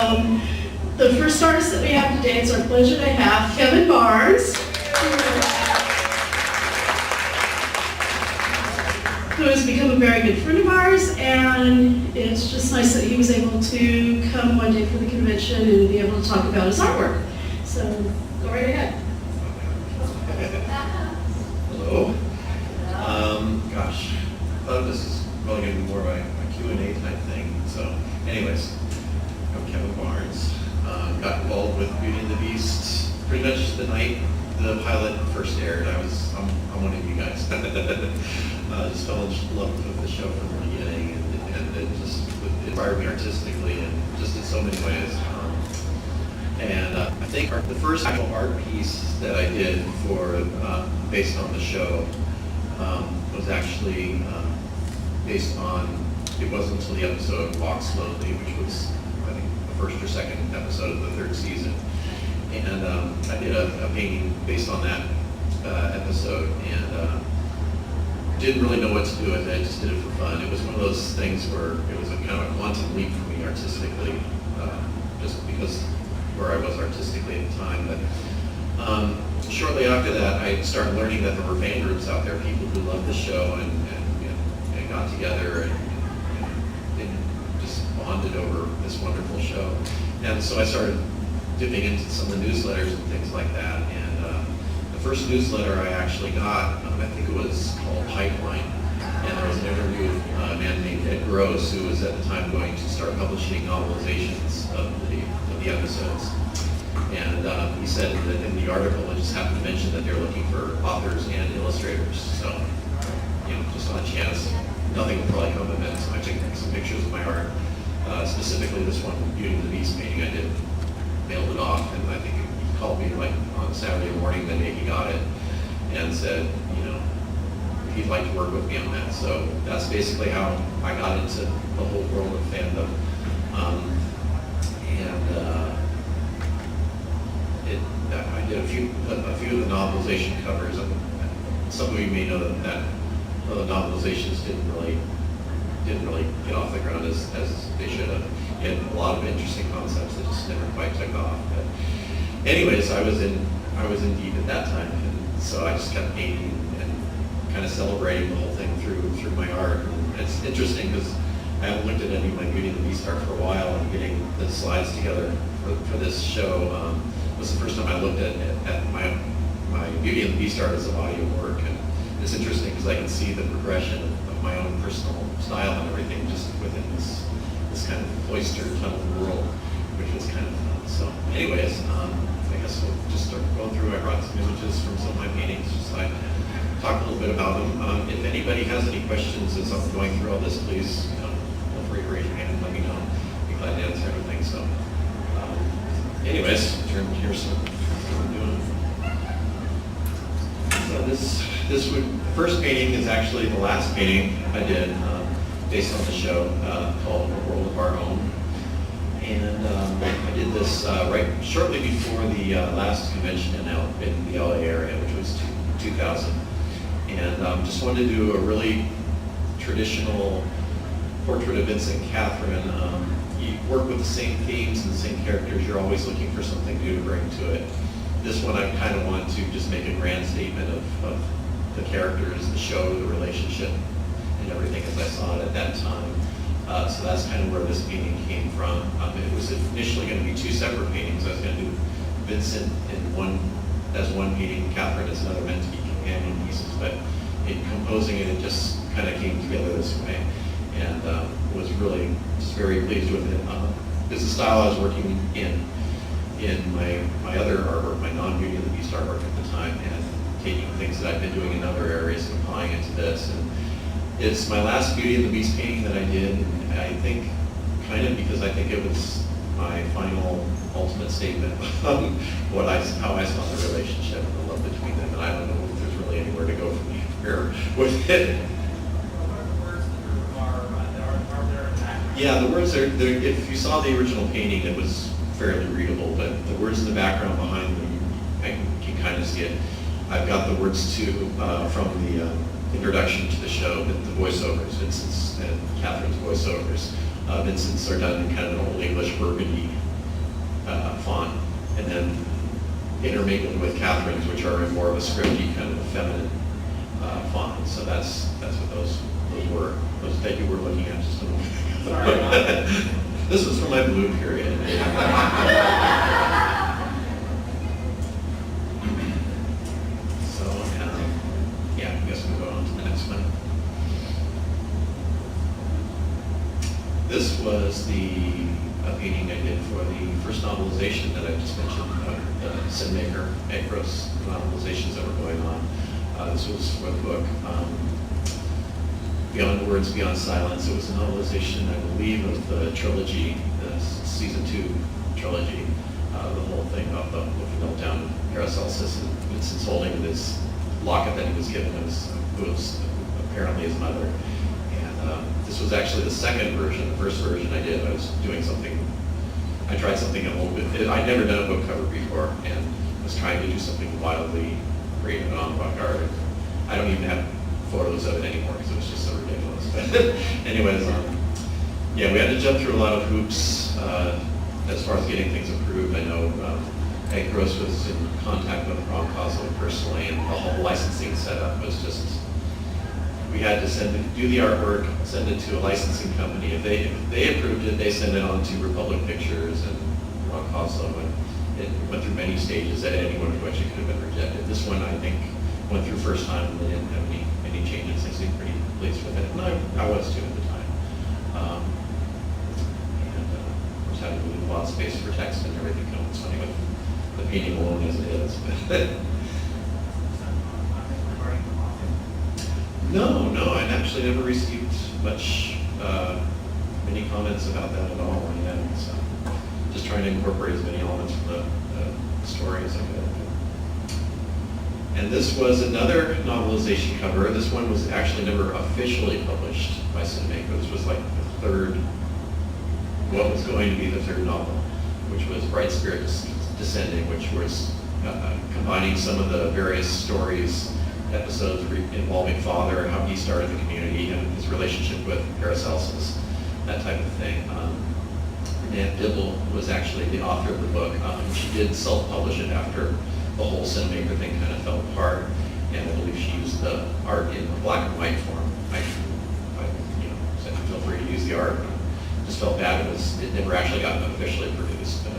The first artist that we have today, it's our pleasure to have Kevin Barnes, who has become a very good friend of ours, and it's just nice that he was able to come one day for the convention and be able to talk about his artwork. So, go right ahead. Hello. Gosh, I thought this is probably going to be more of a Q&A type thing. So, anyways, I'm Kevin Barnes. Got involved with Beauty and the Beast pretty much the night the pilot first aired. I'm one of you guys. Just fell in love with the show from the beginning, and it just inspired me artistically and just in so many ways. I think the first actual art piece that I did for based on the show was actually based on, it wasn't until the episode Walk Slowly, which was I think the first or second episode of the third season. And I did a painting based on that episode, and didn't really know what to do with it. I just did it for fun. It was one of those things where it was a kind of a quantum leap for me artistically, just because where I was artistically at the time. But shortly after that, I started learning that there were fan groups out there, people who loved the show and got together and just bonded over this wonderful show. And so I started dipping into some of the newsletters and things like that. And the first newsletter I actually got, I think it was called Pipeline. And there was an interview with a man named Ed Gross, who was at the time going to start publishing novelizations of the episodes. And he said that in the article, it just happened to mention that they're looking for authors and illustrators. So, just on a chance, nothing will probably come of it. So I took some pictures of my art, specifically this one, Beauty and the Beast painting I did, mailed it off, and I think he called me like on Saturday morning the day he got it, and said, if he'd like to work with me on that. So that's basically how I got into the whole world of fandom. I did a few of the novelization covers, and some of you may know that the novelizations didn't really get off the ground as they should have. It had a lot of interesting concepts that just never quite took off. But anyways, I was in deep at that time, and so I just kept painting and kind of celebrating the whole thing through my art. And it's interesting because I haven't looked at any of my Beauty and the Beast art for a while, and getting the slides together for this show was the first time I looked at my Beauty and the Beast art as a body of work. And it's interesting because I can see the progression of my own personal style and everything just within this kind of cloistered tunnel world, which was kind of fun. So anyways, I guess we'll just start going through. I brought some images from some of my paintings, just so I talk a little bit about them. If anybody has any questions as I'm going through all this, please feel free to raise your hand and let me know. I'd be glad to answer everything. So anyways, here's what I'm doing. So the first painting is actually the last painting I did based on the show called A World of Our Own. And I did this right shortly before the last convention in the LA area, which was 2000. And just wanted to do a really traditional portrait of Vincent and Catherine. You work with the same themes and the same characters. You're always looking for something new to bring to it. This one I kind of wanted to just make a grand statement of the characters, the show, the relationship, and everything as I saw it at that time. So that's kind of where this painting came from. It was initially going to be two separate paintings. I was going to do Vincent as one painting, Catherine as another, meant to be companion pieces, but in composing it, it just kind of came together this way, and was really just very pleased with it. It's the style I was working in my other artwork, my non-Beauty and the Beast artwork at the time, and taking things that I've been doing in other areas and applying it to this. And it's my last Beauty and the Beast painting that I did, and I think kind of because I think it was my final ultimate statement on how I saw the relationship and the love between them, and I don't know if there's really anywhere to go from here with it. Yeah, the words are, if you saw the original painting, it was fairly readable, but the words in the background behind them, I can kind of see it. I've got the words too from the introduction to the show, the voiceovers, Vincent's and Catherine's voiceovers. Vincent's are done in kind of an old English burgundy font, and then intermingled with Catherine's, which are in more of a scripty kind of a feminine font. So that's what those were. Those that you were looking at just a moment. This was from my blue period. So yeah, I guess we'll go on to the next one. This was the painting I did for the first novelization that I just mentioned, the Cinemaker Ed Gross novelizations that were going on. This was for the book Beyond Words, Beyond Silence. It was a novelization, I believe, of the trilogy, the season 2 trilogy, the whole thing about the meltdown Paracelsus and Vincent's holding this locket that he was given, who was apparently his mother. And this was actually the second version. The first version I did, I was doing something, I tried something a little bit, I'd never done a book cover before, and was trying to do something wildly great and avant-garde. I don't even have photos of it anymore because it was just so ridiculous. But anyways, yeah, we had to jump through a lot of hoops as far as getting things approved. I know Ed Gross was in contact with Ron Coslow personally, and the whole licensing setup was just, we had to do the artwork, send it to a licensing company. If they approved it, they send it on to Republic Pictures and Ron Coslow, and it went through many stages, at any one of which it could have been rejected. This one, I think, went through first time, and they didn't have any changes. They seemed pretty pleased with it, and I was too at the time. And of course, having to leave a lot of space for text and everything, it's funny with the painting alone as it is. No, I actually never received many comments about that at all. Yeah, so just trying to incorporate as many elements from the story as I could. And this was another novelization cover. This one was actually never officially published by Cinemaker. This was like the third, what was going to be the third novel, which was Bright Spirit Descending, which was combining some of the various stories, episodes involving Father, how he started the community, and his relationship with Paracelsus, that type of thing. Nan Dibble was actually the author of the book. She did self-publish it after the whole Cinemaker thing kind of fell apart, and I believe she used the art in black and white form. I said feel free to use the art. I just felt bad it never actually got officially produced. But